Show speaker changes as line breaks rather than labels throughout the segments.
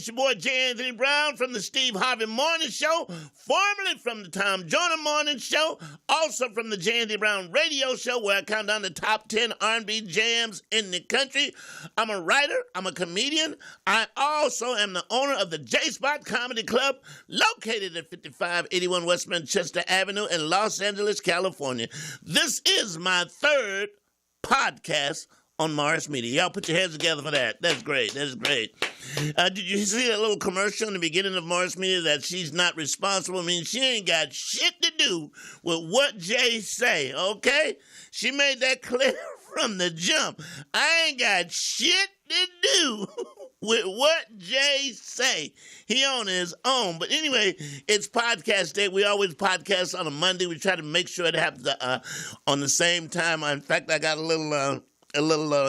it's your boy J. Anthony Brown from the Steve Harvey Morning Show, formerly from the Tom Joyner Morning Show, also from the J. Anthony Brown Radio Show, where I count down the top 10 R&B jams in the country. I'm a writer. I'm a comedian. I also am the owner of the J-Spot Comedy Club, located at 5581 West Manchester Avenue in Los Angeles, California. This is my third podcast on Morris Media. Y'all put your hands together for that. That's great. That's great. Did you see that little commercial in the beginning of Morris Media that she's not responsible? I mean, she ain't got shit to do with what Jay say, okay? She made that clear from the jump. I ain't got shit to do with what Jay say. He on his own. But anyway, it's podcast day. We always podcast on a Monday. We try to make sure it happens on the same time. In fact, I got a little,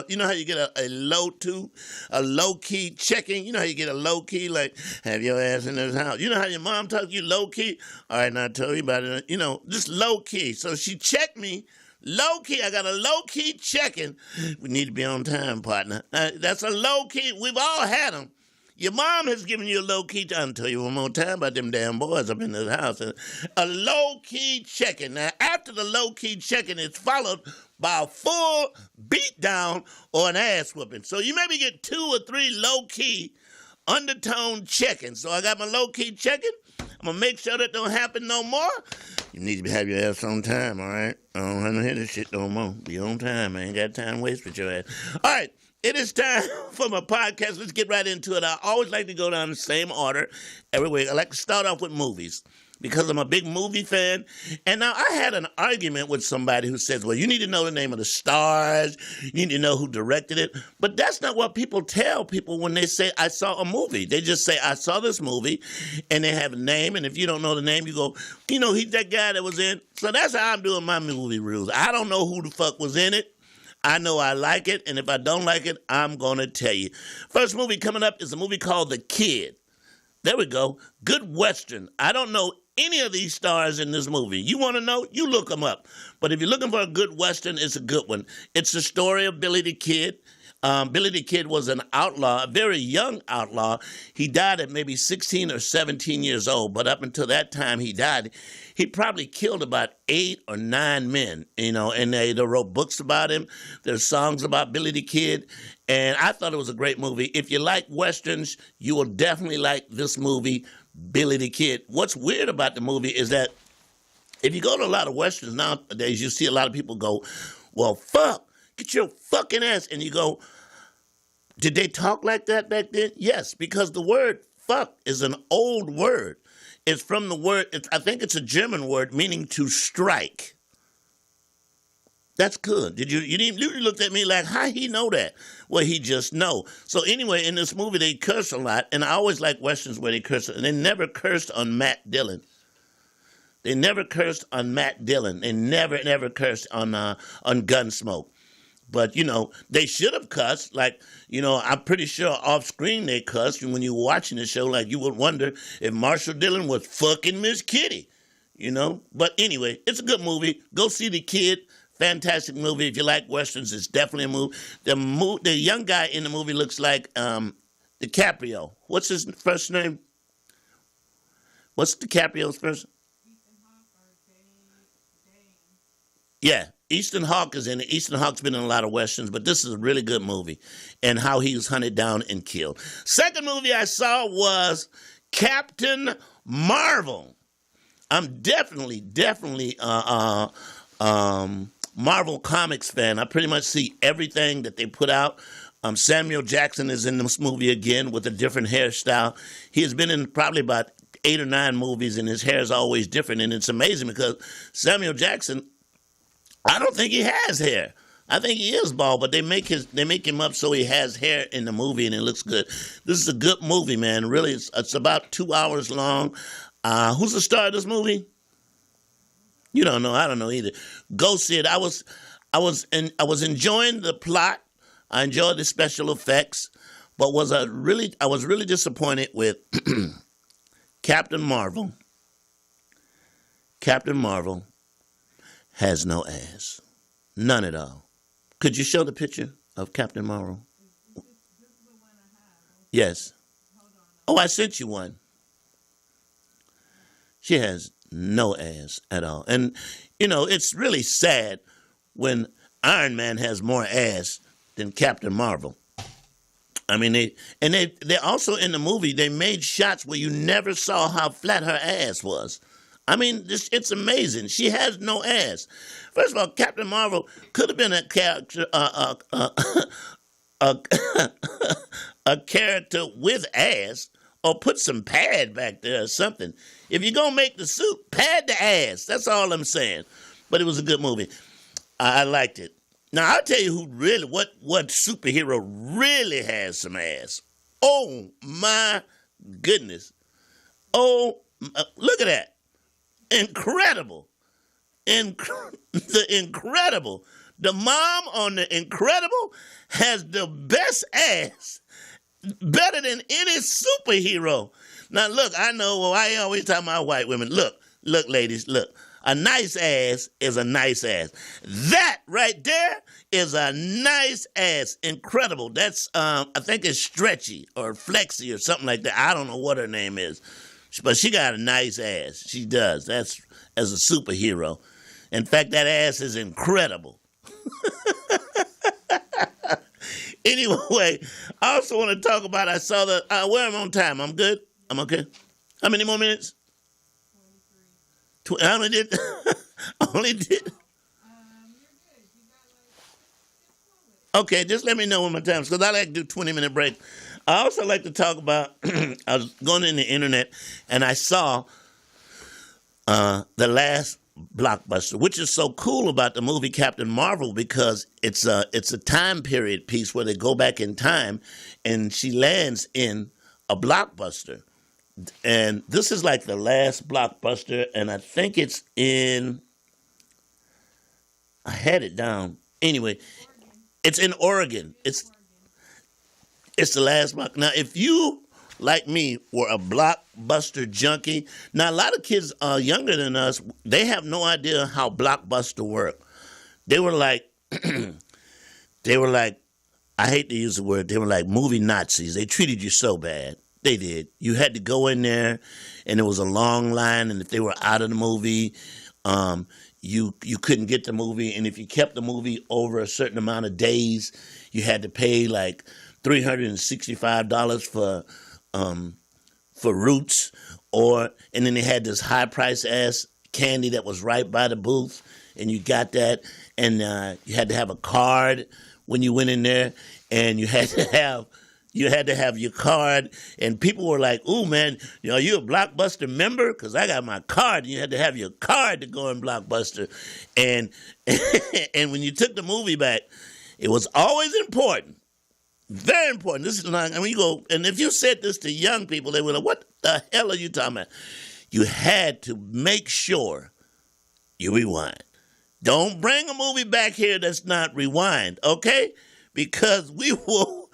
you know how you get a low-key checking? You know how you get a low-key, like, have your ass in this house? You know how your mom talks to you low-key? All right, now I tell you about it. You know, just low-key. So she checked me low-key. I got a low-key checking. We need to be on time, partner. That's a low-key. We've all had them. Your mom has given you a low-key, I'll tell you one more time about them damn boys up in this house. A low-key checking. Now, after the low-key checking, it's followed by a full beatdown or an ass whooping. So you maybe get 2 or 3 low-key undertone checking. So I got my low-key checking. I'm going to make sure that don't happen no more. You need to have your ass on time, all right? I don't have to hear this shit no more. Be on time. I ain't got time to waste with your ass. All right. It is time for my podcast. Let's get right into it. I always like to go down the same order every week. I like to start off with movies because I'm a big movie fan. And now I had an argument with somebody who says, well, you need to know the name of the stars. You need to know who directed it. But that's not what people tell people when they say, I saw a movie. They just say, I saw this movie, and they have a name. And if you don't know the name, you go, you know, he's that guy that was in. So that's how I'm doing my movie rules. I don't know who the fuck was in it. I know I like it, and if I don't like it, I'm going to tell you. First movie coming up is a movie called The Kid. There we go. Good Western. I don't know any of these stars in this movie. You want to know? You look them up. But if you're looking for a good Western, it's a good one. It's the story of Billy the Kid. Billy the Kid was an outlaw, a very young outlaw. He died at maybe 16 or 17 years old, but up until that time he died, he probably killed about 8 or 9 men, you know, and they wrote books about him. There's songs about Billy the Kid, and I thought it was a great movie. If you like Westerns, you will definitely like this movie, Billy the Kid. What's weird about the movie is that if you go to a lot of Westerns nowadays, you see a lot of people go, well, fuck, get your fucking ass, and you go, did they talk like that back then? Yes, because the word fuck is an old word. It's from the word, I think it's a German word meaning to strike. That's good. You looked at me like, how he know that? Well, he just know. So anyway, in this movie, they curse a lot, and I always like Westerns where they curse, and they never cursed on Matt Dillon. They never cursed on Matt Dillon. They never cursed on Gunsmoke. But, you know, they should have cussed. Like, you know, I'm pretty sure off screen they cussed. And when you were watching the show, like, you would wonder if Marshall Dillon was fucking Miss Kitty, you know. But anyway, it's a good movie. Go see The Kid. Fantastic movie. If you like Westerns, it's definitely a movie. The young guy in the movie looks like DiCaprio. What's his first name? What's DiCaprio's first? Yeah. Easton Hawke is in it. Easton Hawke's been in a lot of Westerns, but this is a really good movie and how he was hunted down and killed. Second movie I saw was Captain Marvel. I'm definitely Marvel Comics fan. I pretty much see everything that they put out. Samuel Jackson is in this movie again with a different hairstyle. He has been in probably about 8 or 9 movies, and his hair is always different, and it's amazing because Samuel Jackson, I don't think he has hair. I think he is bald, but they make him up so he has hair in the movie and it looks good. This is a good movie, man. Really, it's about 2 hours long. Who's the star of this movie? You don't know. I don't know either. Go see it. I was enjoying the plot. I enjoyed the special effects, but I was really disappointed with Captain Marvel. Captain Marvel has no ass. None at all. Could you show the picture of Captain Marvel? Yes. Hold on. Oh, I sent you one. She has no ass at all. And, it's really sad when Iron Man has more ass than Captain Marvel. I mean, they also in the movie, they made shots where you never saw how flat her ass was. I mean, it's amazing. She has no ass. First of all, Captain Marvel could have been a character, a, a character with ass, or put some pad back there or something. If you're going to make the suit, pad the ass. That's all I'm saying. But it was a good movie. I liked it. Now, I'll tell you who really, what superhero really has some ass. Oh, my goodness. Oh, look at that. Incredible. The Incredible. The mom on The Incredible has the best ass, better than any superhero. Now, look, I know, I always tell my white women, look, ladies, look. A nice ass is a nice ass. That right there is a nice ass. Incredible. That's, I think it's Stretchy or Flexy or something like that. I don't know what her name is. But she got a nice ass. She does. That's as a superhero. In fact, that ass is incredible. Anyway, I also want to talk about, I saw where am I on time? I'm good? I'm okay? How many more minutes? I only did. Only did. Okay, just let me know when my time is, because I like to do 20-minute breaks. I also like to talk about, I was going in the internet, and I saw the last Blockbuster, which is so cool about the movie Captain Marvel, because it's a time period piece where they go back in time, and she lands in a Blockbuster. And this is like the last Blockbuster, and I think it's in, I had it down. Anyway, it's in Oregon. It's the last block. Now, if you, like me, were a Blockbuster junkie, now a lot of kids younger than us, they have no idea how Blockbuster worked. They were like, I hate to use the word, they were like movie Nazis. They treated you so bad. They did. You had to go in there, and there was a long line, and if they were out of the movie, you couldn't get the movie, and if you kept the movie over a certain amount of days, you had to pay like $365 for Roots, and then they had this high price ass candy that was right by the booth, and you got that, and you had to have a card when you went in there, and you had to have your card, and people were like, "Ooh, man, are you a Blockbuster member? Because I got my card." And you had to have your card to go in Blockbuster, and and when you took the movie back, it was always important, very important. This is not, I mean, you go, and if you said this to young people, they were like, "What the hell are you talking about?" You had to make sure you rewind. Don't bring a movie back here that's not rewind, okay? Because we will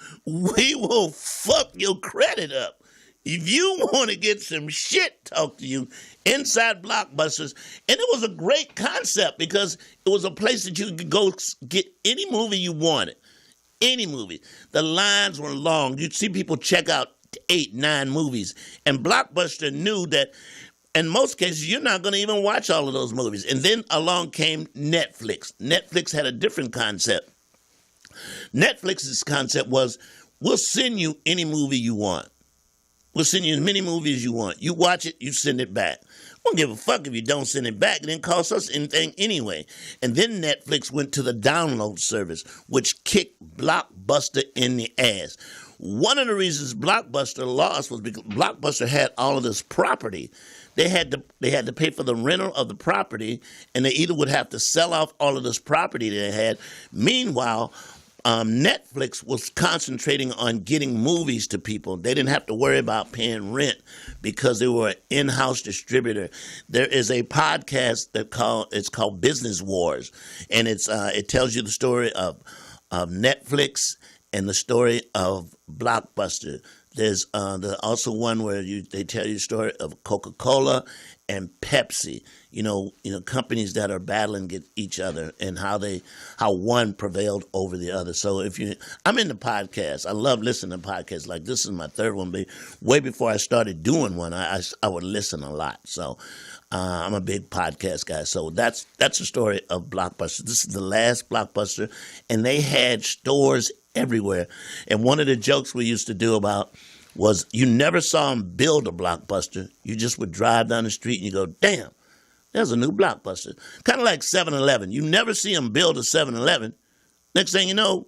fuck your credit up. If you want to get some shit talked to you inside Blockbusters, and it was a great concept because it was a place that you could go get any movie you wanted. Any movie. The lines were long. You'd see people check out 8, 9 movies. And Blockbuster knew that in most cases, you're not going to even watch all of those movies. And then along came Netflix. Netflix had a different concept. Netflix's concept was, we'll send you any movie you want. We'll send you as many movies as you want. You watch it, you send it back. We don't give a fuck if you don't send it back. It didn't cost us anything anyway. And then Netflix went to the download service, which kicked Blockbuster in the ass. One of the reasons Blockbuster lost was because Blockbuster had all of this property. They had to pay for the rental of the property, and they either would have to sell off all of this property they had. Meanwhile, Netflix was concentrating on getting movies to people. They didn't have to worry about paying rent because they were an in-house distributor. There is a podcast it's called Business Wars, and it tells you the story of Netflix and the story of Blockbuster. There's also one where they tell you a story of Coca-Cola and Pepsi. Companies that are battling each other and how one prevailed over the other. So I'm into podcasts. I love listening to podcasts. Like this is my third one. But way before I started doing one, I would listen a lot. So I'm a big podcast guy. So that's the story of Blockbuster. This is the last Blockbuster, and they had stores everywhere. And one of the jokes we used to do about was you never saw them build a Blockbuster. You just would drive down the street and you go, damn, there's a new Blockbuster. Kind of like 7-Eleven. You never see them build a 7-Eleven. Next thing you know,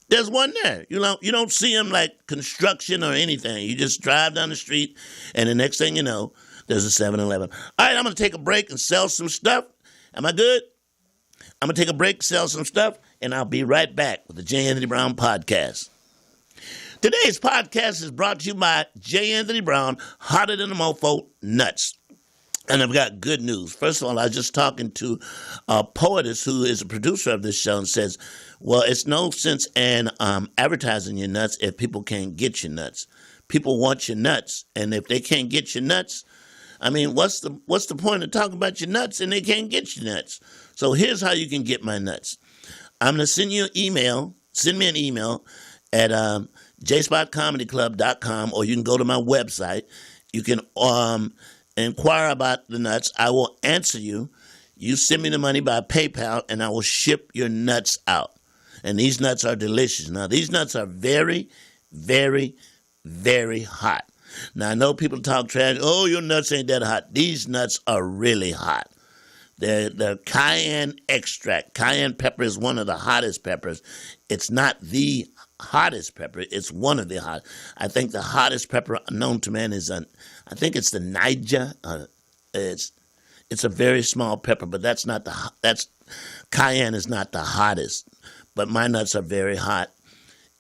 there's one there. You don't see them like construction or anything. You just drive down the street and the next thing you know, there's a 7-Eleven. All right, I'm going to take a break and sell some stuff. Am I good? I'm going to take a break, sell some stuff, and I'll be right back with the J. Anthony Brown Podcast. Today's podcast is brought to you by J. Anthony Brown, Hotter Than a Mofo, Nuts. And I've got good news. First of all, I was just talking to a poetess who is a producer of this show and says, well, it's no sense in advertising your nuts if people can't get your nuts. People want your nuts, and if they can't get your nuts, I mean, what's the point of talking about your nuts and they can't get your nuts? So here's how you can get my nuts. I'm going to send you an email. Send me an email at jspotcomedyclub.com, or you can go to my website. You can inquire about the nuts. I will answer you. You send me the money by PayPal, and I will ship your nuts out. And these nuts are delicious. Now, these nuts are very, very, very hot. Now, I know people talk trash. Oh, your nuts ain't that hot. These nuts are really hot. They're cayenne extract. Cayenne pepper is one of the hottest peppers. It's not the hottest pepper. It's one of the hot. I think the hottest pepper known to man is I think it's the Niger. It's a very small pepper, but that's cayenne is not the hottest. But my nuts are very hot,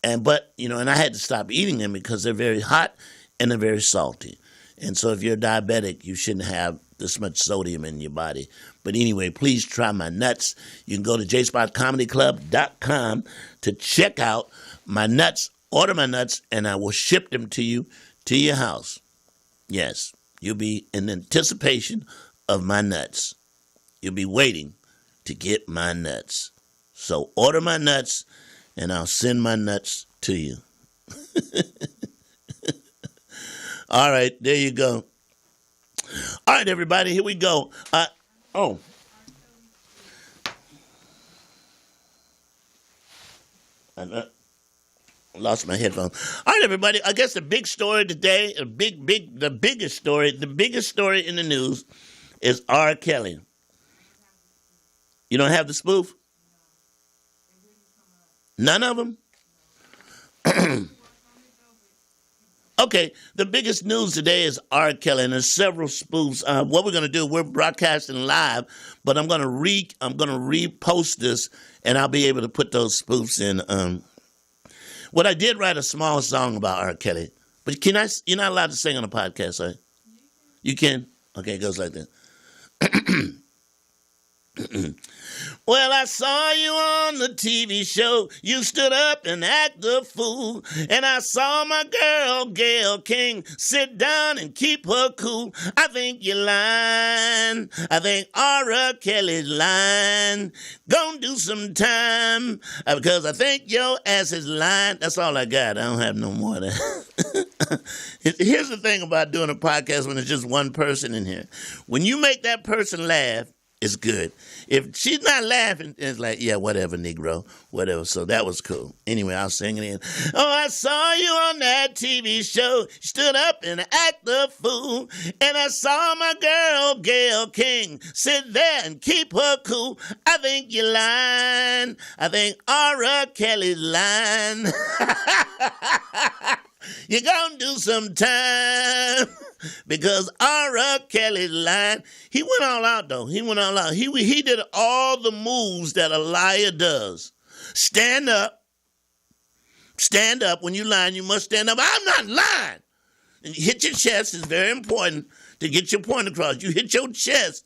and I had to stop eating them because they're very hot and they're very salty. And so if you're diabetic, you shouldn't have this much sodium in your body. But anyway, please try my nuts. You can go to jspotcomedyclub.com to check out my nuts, order my nuts, and I will ship them to you to your house. Yes, you'll be in anticipation of my nuts. You'll be waiting to get my nuts. So order my nuts, and I'll send my nuts to you. All right, there you go. All right, everybody, here we go. I lost my headphones. All right, everybody, I guess the big story today, the biggest story in the news is R. Kelly. You don't have the spoof? None of them? Okay, the biggest news today is R. Kelly, and there's several spoofs. What we're going to do, we're broadcasting live, but I'm going to repost this, and I'll be able to put those spoofs in. What I did write a small song about R. Kelly, but you're not allowed to sing on a podcast, right? You can? Okay, it goes like that. Well, I saw you on the TV show. You stood up and acted a fool. And I saw my girl, Gayle King, sit down and keep her cool. I think you're lying. I think R. Kelly's lying. Gonna do some time because I think your ass is lying. That's all I got. I don't have no more of that. Here's the thing about doing a podcast when it's just one person in here. When you make that person laugh, it's good. If she's not laughing, it's like, yeah, whatever, Negro, whatever. So that was cool. Anyway, I'll sing it in. Oh, I saw you on that TV show. You stood up and acted a fool. And I saw my girl, Gayle King, sit there and keep her cool. I think you're lying. I think R. Kelly's lying. You're gonna do some time. Because R. Kelly's lying. He went all out, though. He went all out. He did all the moves that a liar does. Stand up. Stand up. When you're lying, you must stand up. I'm not lying. And hit your chest is very important to get your point across. You hit your chest.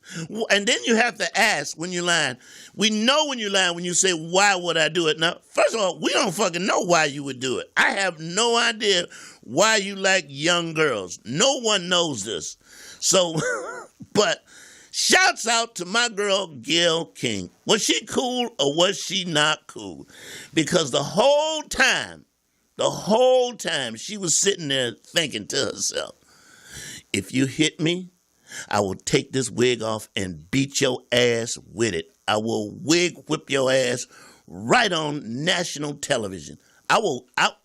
And then you have to ask when you're lying. We know when you're lying when you say, why would I do it? Now, first of all, we don't fucking know why you would do it. I have no idea why you like young girls. No one knows this. So, but shouts out to my girl, Gayle King. Was she cool or was she not cool? Because the whole time, she was sitting there thinking to herself, if you hit me, I will take this wig off and beat your ass with it. I will wig whip your ass right on national television. I ain't got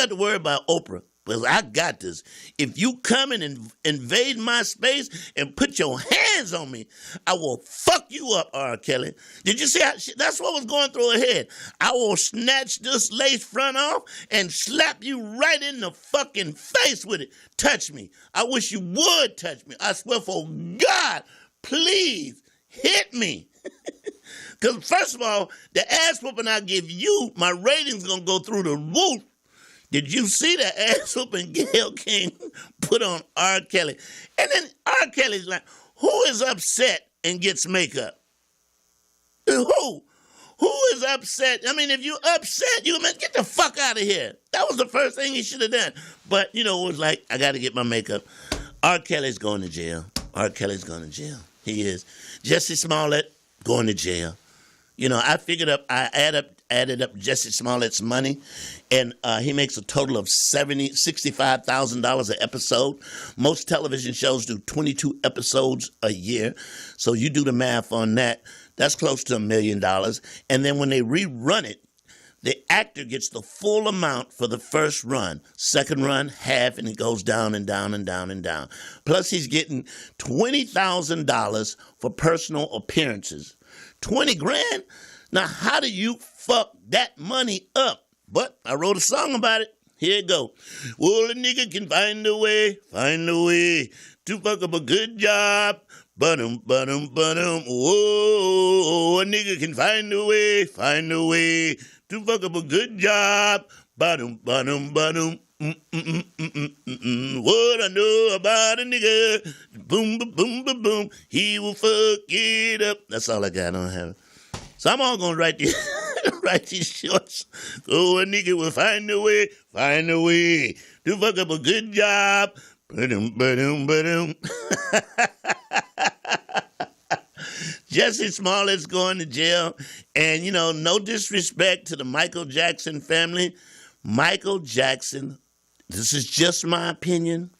to worry about Oprah. Because I got this. If you come and invade my space and put your hands on me, I will fuck you up, R. Kelly. Did you see how that's what was going through her head? I will snatch this lace front off and slap you right in the fucking face with it. Touch me. I wish you would touch me. I swear for God, please hit me. Because first of all, the ass whooping I give you, my rating's going to go through the roof. Did you see the ass whooping Gayle King put on R. Kelly? And then R. Kelly's like, who is upset and gets makeup? Who? Who is upset? I mean, if you upset, get the fuck out of here. That was the first thing he should have done. But, it was like, I got to get my makeup. R. Kelly's going to jail. R. Kelly's going to jail. He is. Jussie Smollett going to jail. I added up Jussie Smollett's money, and he makes a total of $65,000 an episode. Most television shows do 22 episodes a year, so you do the math on that. That's close to $1 million. And then when they rerun it, the actor gets the full amount for the first run. Second run, half, and it goes down and down and down and down. Plus, he's getting $20,000 for personal appearances. $20,000? Now, how do you fuck that money up? But I wrote a song about it. Here it go. Well, a nigga can find a way to fuck up a good job. Whoa, a nigga can find a way to fuck up a good job. What I know about a nigga, boom, boom, boom, boom, boom, he will fuck it up. That's all I got. I don't have it. So I'm all going to write these shorts. Oh, a nigga will find a way to fuck up a good job. Ba-dum. Jussie Smollett's going to jail. And, no disrespect to the Michael Jackson family. Michael Jackson, this is just my opinion.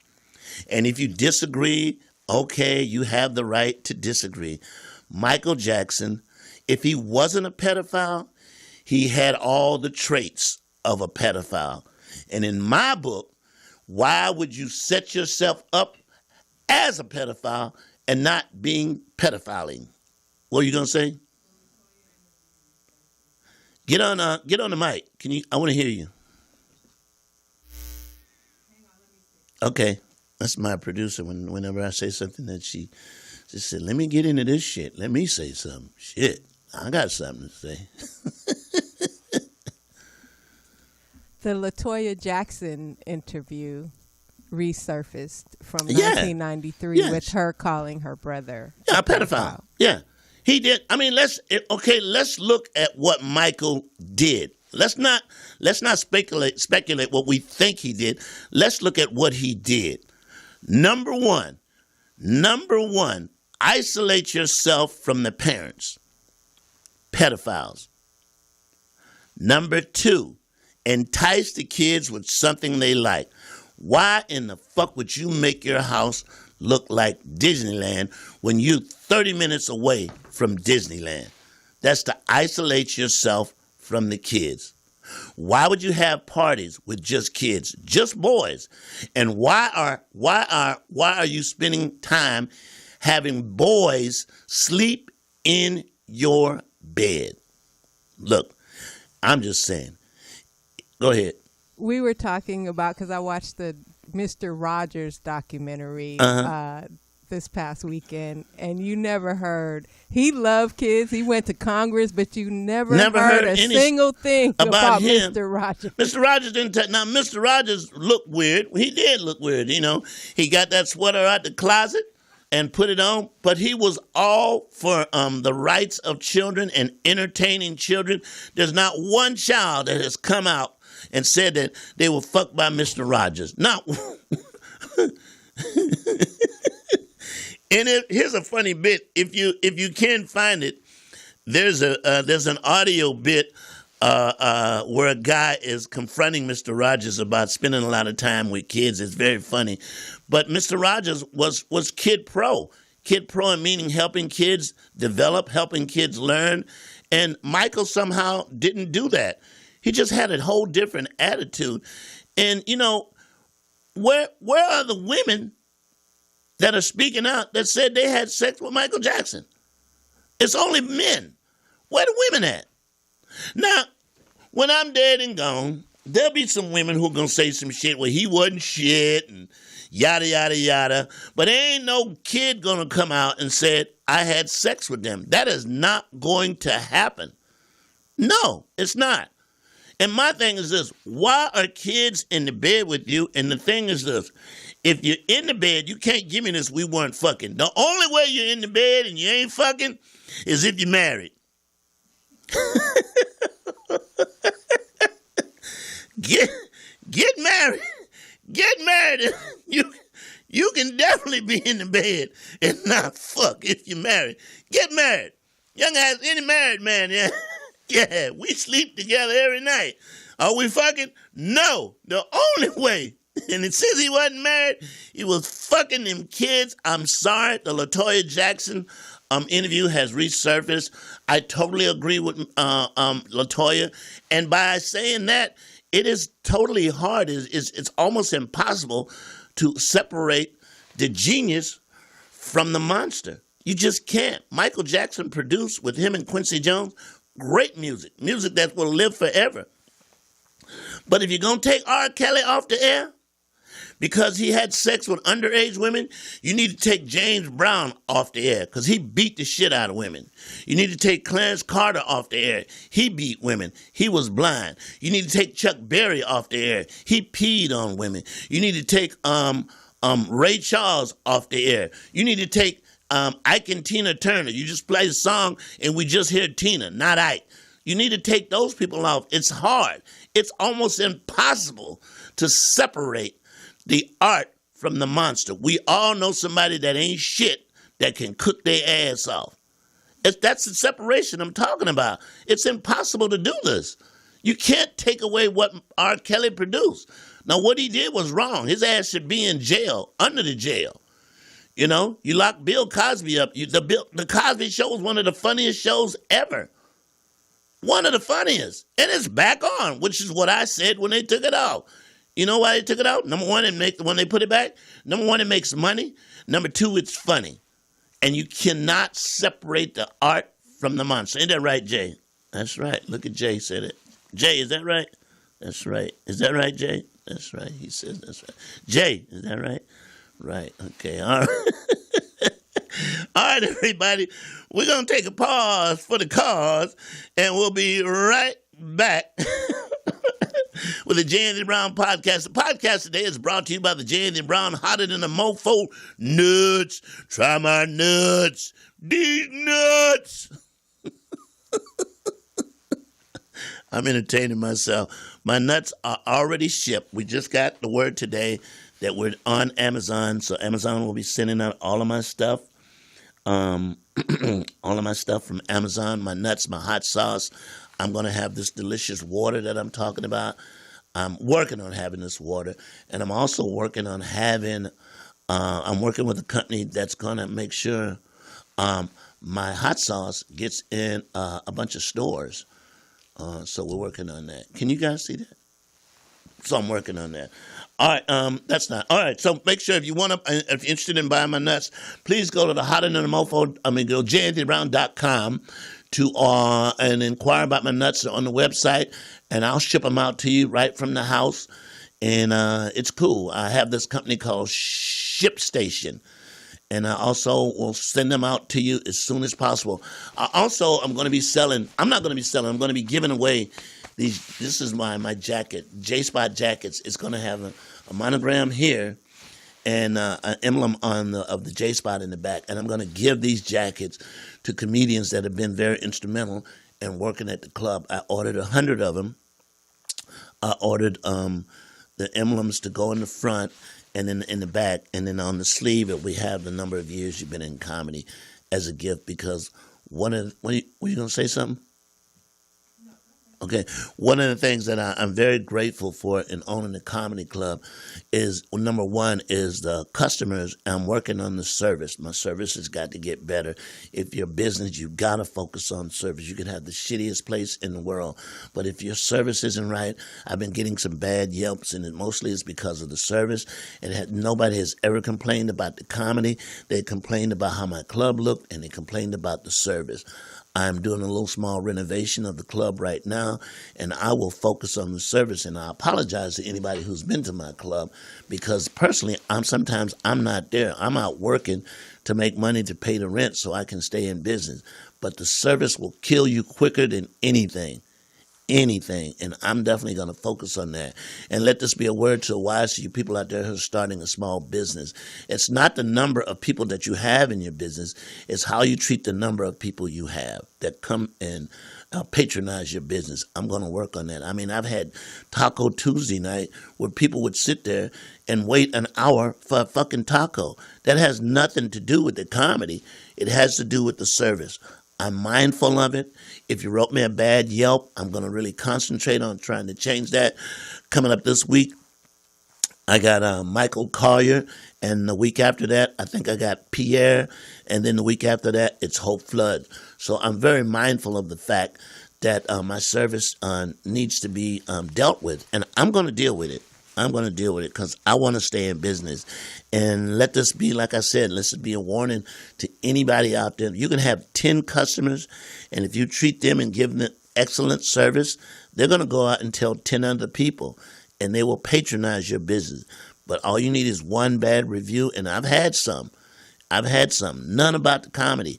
And if you disagree, okay, you have the right to disagree. Michael Jackson, if he wasn't a pedophile, he had all the traits of a pedophile. And in my book, why would you set yourself up as a pedophile and not being pedophiling? What are you gonna say? Get on the mic. I want to hear you. Okay, that's my producer. Whenever I say something that she just said, let me get into this shit. Let me say something. Shit. I got something to say.
The LaToya Jackson interview resurfaced from 1993 with her calling her brother
a pedophile. Yeah, he did. I mean, let's look at what Michael did. Let's not speculate what we think he did. Let's look at what he did. Number one, isolate yourself from the parents. Pedophiles. Number two, entice the kids with something they like. Why in the fuck would you make your house look like Disneyland when you're 30 minutes away from Disneyland? That's to isolate yourself from the kids. Why would you have parties with just kids, just boys? And why are you spending time having boys sleep in your bed? Look, I'm just saying. Go ahead.
We were talking about, because I watched the Mr. Rogers documentary this past weekend, and you never heard. He loved kids. He went to Congress, but you never heard a single thing about
him.
Mr. Rogers.
Mr. Rogers didn't now, Mr. Rogers looked weird. He did look weird, you know. He got that sweater out the closet and put it on, but he was all for the rights of children and entertaining children. There's not one child that has come out and said that they were fucked by Mr. Rogers. Not And here's a funny bit. If you can find it, there's an audio bit where a guy is confronting Mr. Rogers about spending a lot of time with kids. It's very funny. But Mr. Rogers was kid pro. Kid pro meaning helping kids develop, helping kids learn. And Michael somehow didn't do that. He just had a whole different attitude. And, you know, where are the women that are speaking out that said they had sex with Michael Jackson? It's only men. Where the women at? Now, when I'm dead and gone, there'll be some women who are going to say some shit where he wasn't shit and yada, yada, yada. But there ain't no kid going to come out and say, I had sex with them. That is not going to happen. No, it's not. And my thing is this. Why are kids in the bed with you? And the thing is this. If you're in the bed, you can't give me this, we weren't fucking. The only way you're in the bed and you ain't fucking is if you're married. Get married. Get married. You can definitely be in the bed and not fuck if you're married. Get married. Young ass, any married man, yeah. Yeah, we sleep together every night. Are we fucking? No. The only way. And it says he wasn't married. He was fucking them kids. I'm sorry. The LaToya Jackson interview has resurfaced. I totally agree with LaToya. And by saying that, it is totally hard. It's almost impossible to separate the genius from the monster. You just can't. Michael Jackson produced with him and Quincy Jones great music. Music that will live forever. But if you're going to take R. Kelly off the air, because he had sex with underage women, you need to take James Brown off the air because he beat the shit out of women. You need to take Clarence Carter off the air. He beat women. He was blind. You need to take Chuck Berry off the air. He peed on women. You need to take Ray Charles off the air. You need to take Ike and Tina Turner. You just play a song and we just hear Tina, not Ike. You need to take those people off. It's hard. It's almost impossible to separate the art from the monster. We all know somebody that ain't shit that can cook their ass off. That's the separation I'm talking about. It's impossible to do this. You can't take away what R. Kelly produced. Now, what he did was wrong. His ass should be in jail, under the jail. You know, you lock Bill Cosby up. The Cosby Show was one of the funniest shows ever. One of the funniest. And it's back on, which is what I said when they took it off. You know why they took it out? Number one, when they put it back, number one, it makes money. Number two, it's funny. And you cannot separate the art from the monster. Ain't that right, Jay? That's right. Look at Jay said it. Jay, is that right? That's right. Is that right, Jay? That's right. He says that's right. Jay, is that right? Right. Okay. All right. All right, everybody. We're going to take a pause for the cause, and we'll be right back with the J. Anthony Brown podcast. The podcast today is brought to you by the J. Anthony Brown Hotter Than a Mofo Nuts. Try my nuts. These nuts. I'm entertaining myself. My nuts are already shipped. We just got the word today that we're on Amazon, so Amazon will be sending out all of my stuff. All of my stuff from Amazon, my nuts, my hot sauce. I'm going to have this delicious water that I'm talking about. I'm working on having this water, and I'm also working on having, I'm working with a company that's going to make sure my hot sauce gets in a bunch of stores. So we're working on that. Can you guys see that? So I'm working on that. All right, that's not. All right, so make sure if you're interested in buying my nuts, please go to the Hotter Than a Mofo, go janthonybrown.com and inquire about my nuts on the website, and I'll ship them out to you right from the house, and it's cool. I have this company called ShipStation, and I also will send them out to you as soon as possible. I'm going to be selling. I'm not going to be selling. I'm going to be giving away these. This is my jacket, J-Spot jackets. It's going to have a monogram here and an emblem of the J-Spot in the back. And I'm going to give these jackets to comedians that have been very instrumental in working at the club. I ordered 100 of them. I ordered the emblems to go in the front and then in the back, and then on the sleeve we have the number of years you've been in comedy as a gift. Because were you going to say something? Okay, one of the things that I'm very grateful for in owning the comedy club is, number one, is the customers. I'm working on the service. My service has got to get better. If you're a business, you've got to focus on service. You can have the shittiest place in the world, but if your service isn't right, I've been getting some bad Yelps, and it mostly is because of the service. And nobody has ever complained about the comedy. They complained about how my club looked, and they complained about the service. I'm doing a little small renovation of the club right now, and I will focus on the service. And I apologize to anybody who's been to my club, because personally, sometimes I'm not there. I'm out working to make money to pay the rent so I can stay in business. But the service will kill you quicker than anything. And I'm definitely going to focus on that. And let this be a word to wise you people out there who are starting a small business. It's not the number of people that you have in your business. It's how you treat the number of people you have that come and patronize your business. I'm going to work on that. I mean, I've had Taco Tuesday night where people would sit there and wait an hour for a fucking taco. That has nothing to do with the comedy. It has to do with the service. I'm mindful of it. If you wrote me a bad Yelp, I'm going to really concentrate on trying to change that. Coming up this week, I got Michael Collier, and the week after that, I think I got Pierre, and then the week after that, it's Hope Flood. So I'm very mindful of the fact that my service needs to be dealt with, and I'm going to deal with it. I'm going to deal with it because I want to stay in business. And let this be, like I said, let's be a warning to anybody out there. You can have 10 customers, and if you treat them and give them excellent service, they're going to go out and tell 10 other people, and they will patronize your business. But all you need is one bad review, and I've had some. None about the comedy.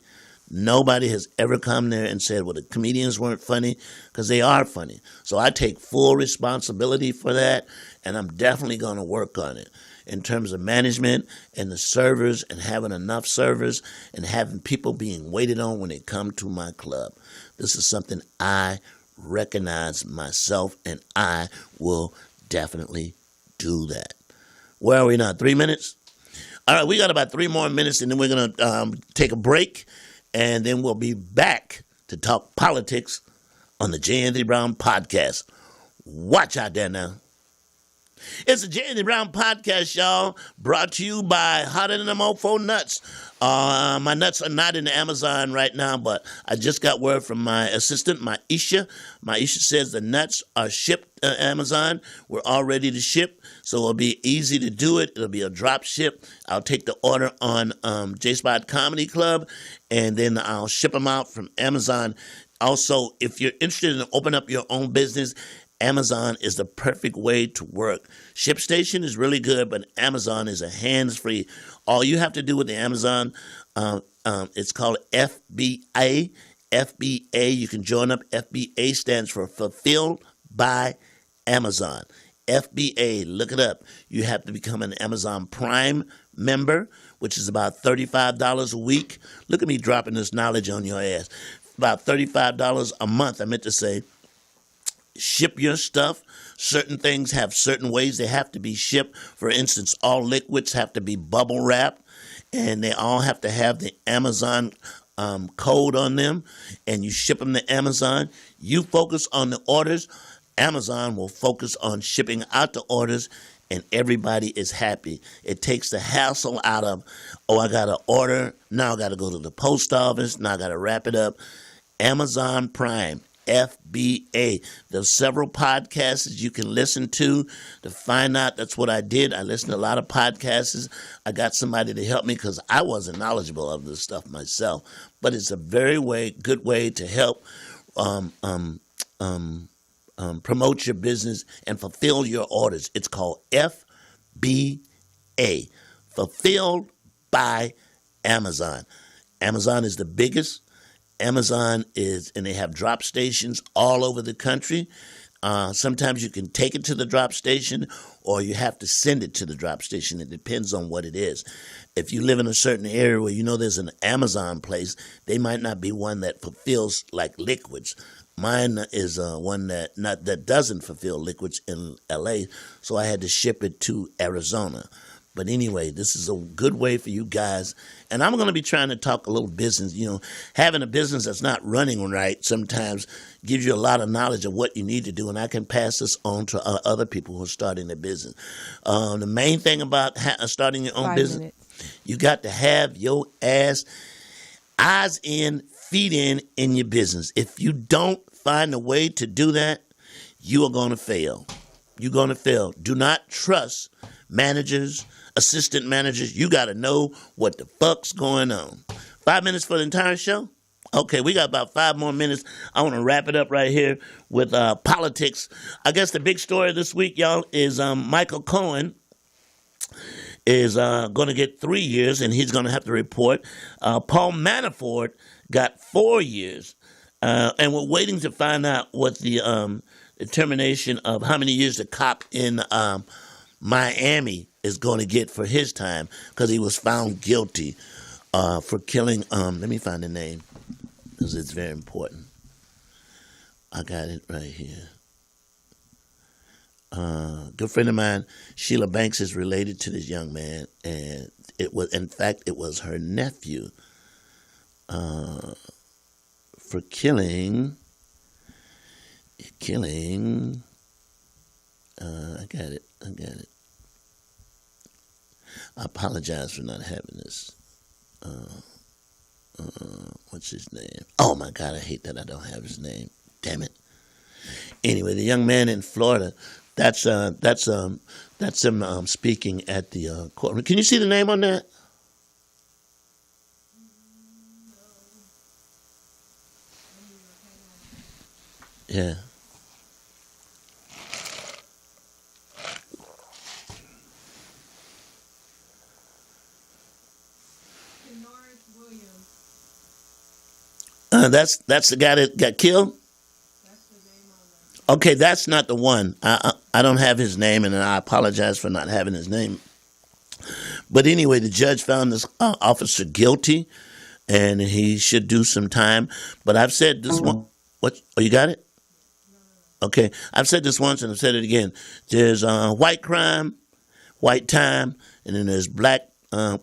Nobody has ever come there and said, well, the comedians weren't funny, because they are funny. So I take full responsibility for that, and I'm definitely going to work on it in terms of management and the servers and having enough servers and having people being waited on when they come to my club. This is something I recognize myself, and I will definitely do that. Where are we now? 3 minutes? All right, we got about 3 more minutes, and then we're going to take a break. And then we'll be back to talk politics on the J. Anthony Brown podcast. Watch out there now. It's the J. Anthony Brown podcast, y'all, brought to you by Hotter Than a Mofo Nuts. My nuts are not in the Amazon right now, but I just got word from my assistant, Maisha. Maisha says the nuts are shipped to Amazon. We're all ready to ship, so it'll be easy to do it. It'll be a drop ship. I'll take the order on J-Spot Comedy Club, and then I'll ship them out from Amazon. Also, if you're interested in opening up your own business, Amazon is the perfect way to work. ShipStation is really good, but Amazon is a hands-free. All you have to do with the Amazon, it's called FBA. FBA, you can join up. FBA stands for Fulfilled by Amazon. FBA, look it up. You have to become an Amazon Prime member, which is about $35 a week. Look at me dropping this knowledge on your ass. About $35 a month, I meant to say. Ship your stuff. Certain things have certain ways they have to be shipped. For instance, all liquids have to be bubble wrapped, and they all have to have the Amazon code on them, and you ship them to Amazon. You focus on the orders. Amazon will focus on shipping out the orders, and everybody is happy. It takes the hassle out of, I got to order. Now I got to go to the post office. Now I got to wrap it up. Amazon Prime. FBA. There's several podcasts you can listen to find out. That's what I did. I listened to a lot of podcasts. I got somebody to help me because I wasn't knowledgeable of this stuff myself. But it's a very good way to help promote your business and fulfill your orders. It's called FBA, Fulfilled by Amazon. Amazon is the biggest. Amazon is, and they have drop stations all over the country. Sometimes you can take it to the drop station or you have to send it to the drop station. It depends on what it is. If you live in a certain area where you know there's an Amazon place, they might not be one that fulfills like liquids. Mine is one that doesn't fulfill liquids in LA, so I had to ship it to Arizona. But anyway, this is a good way for you guys. And I'm going to be trying to talk a little business. You know, having a business that's not running right sometimes gives you a lot of knowledge of what you need to do. And I can pass this on to other people who are starting their business. The main thing about starting your own business, you got to have your eyes in, feet in your business. If you don't find a way to do that, you are going to fail. You're going to fail. Do not trust managers, assistant managers. You got to know what the fuck's going on. 5 minutes for the entire show? Okay, we got about 5 more minutes. I want to wrap it up right here with politics. I guess the big story this week, y'all, is Michael Cohen is going to get 3 years, and he's going to have to report. Paul Manafort got 4 years, and we're waiting to find out what the determination of how many years the cop in Miami is going to get for his time, because he was found guilty for killing, let me find the name, because it's very important. I got it right here. Good friend of mine, Sheila Banks, is related to this young man, and it was her nephew for killing. I got it. I apologize for not having this. What's his name? Oh my God, I hate that I don't have his name. Damn it. Anyway, the young man in Florida. That's him speaking at the courtroom. Can you see the name on that? Yeah. That's the guy that got killed? Okay, that's not the one. I don't have his name, and I apologize for not having his name. But anyway, the judge found this officer guilty, and he should do some time. But I've said this one. What? Oh, you got it? Okay, I've said this once, and I've said it again. There's white crime, white time, and then there's black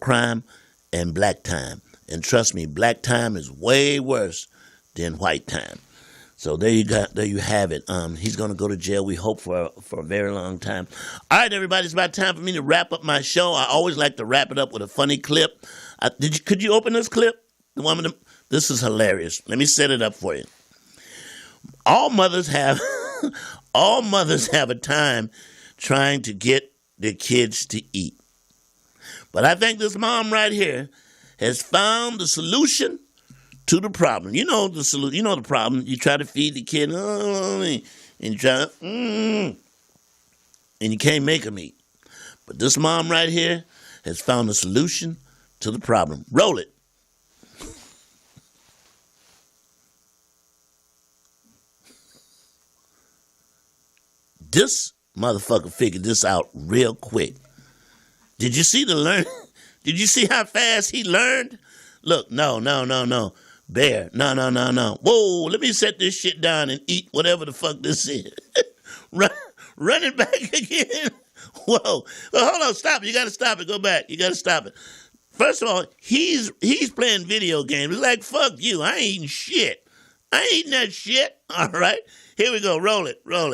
crime and black time. And trust me, black time is way worse than white time. So there you have it. He's going to go to jail, we hope, for a very long time. All right, everybody, it's about time for me to wrap up my show. I always like to wrap it up with a funny clip. Could you open this clip? This is hilarious. Let me set it up for you. All mothers have a time trying to get their kids to eat. But I think this mom right here has found the solution to the problem. You know the solution. You know the problem. You try to feed the kid, and you try to, and you can't make them eat. But this mom right here has found the solution to the problem. Roll it. This motherfucker figured this out real quick. Did you see the learn? Did you see how fast he learned? Look, no. Bear, no. Whoa, let me set this shit down and eat whatever the fuck this is. Run it back again. Whoa. Well, hold on, stop it. You got to stop it. Go back. You got to stop it. First of all, he's playing video games. He's like, fuck you. I ain't eating shit. I ain't eating that shit. All right. Here we go. Roll it. No,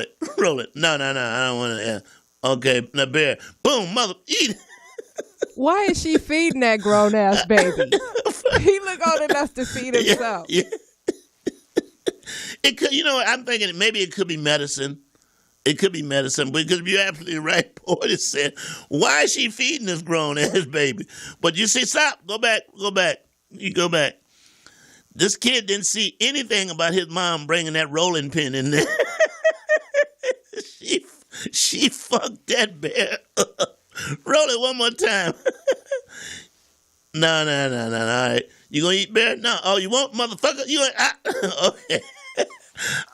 I don't want to. Okay, now Bear. Boom, mother, eat.
Why is she feeding that grown-ass baby? He look old enough to feed himself.
Yeah. It could, I'm thinking maybe it could be medicine. It could be medicine, because you're absolutely right. Porter said, why is she feeding this grown-ass baby? But you see, stop. Go back. You go back. This kid didn't see anything about his mom bringing that rolling pin in there. She fucked that bear up. Roll it one more time. No. All right. You gonna eat bear? No. Oh, you won't, motherfucker? Okay.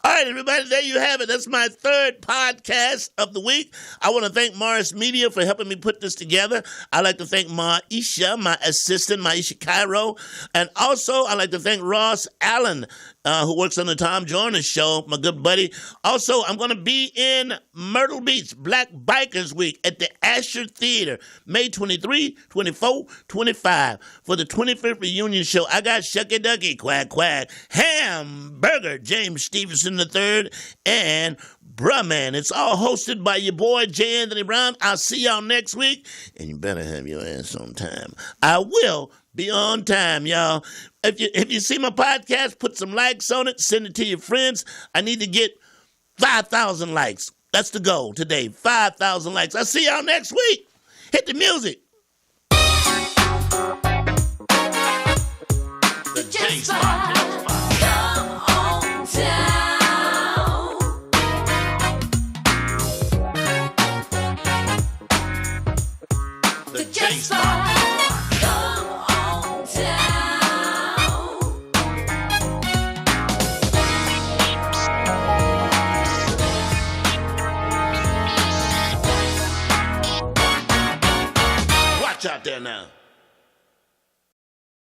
All right, everybody, there you have it. That's my third podcast of the week. I want to thank Morris Media for helping me put this together. I'd like to thank Maisha, my assistant, Maisha Cairo. And also, I'd like to thank Ross Allen, who works on the Tom Joyner Show, my good buddy. Also, I'm going to be in Myrtle Beach, Black Bikers Week at the Asher Theater, May 23, 24, 25. For the 25th reunion show, I got Shucky Ducky, Quack Quack, Hamburger, James Stevenson III, and Bruh Man. It's all hosted by your boy, J. Anthony Brown. I'll see y'all next week, and you better have your ass on time. I will be on time, y'all. If you see my podcast, put some likes on it, send it to your friends. I need to get 5,000 likes. That's the goal today, 5,000 likes. I'll see y'all next week. Hit the music. The J-Spot.
Come on down.
The J-Spot.
Come on down.
Watch out there now.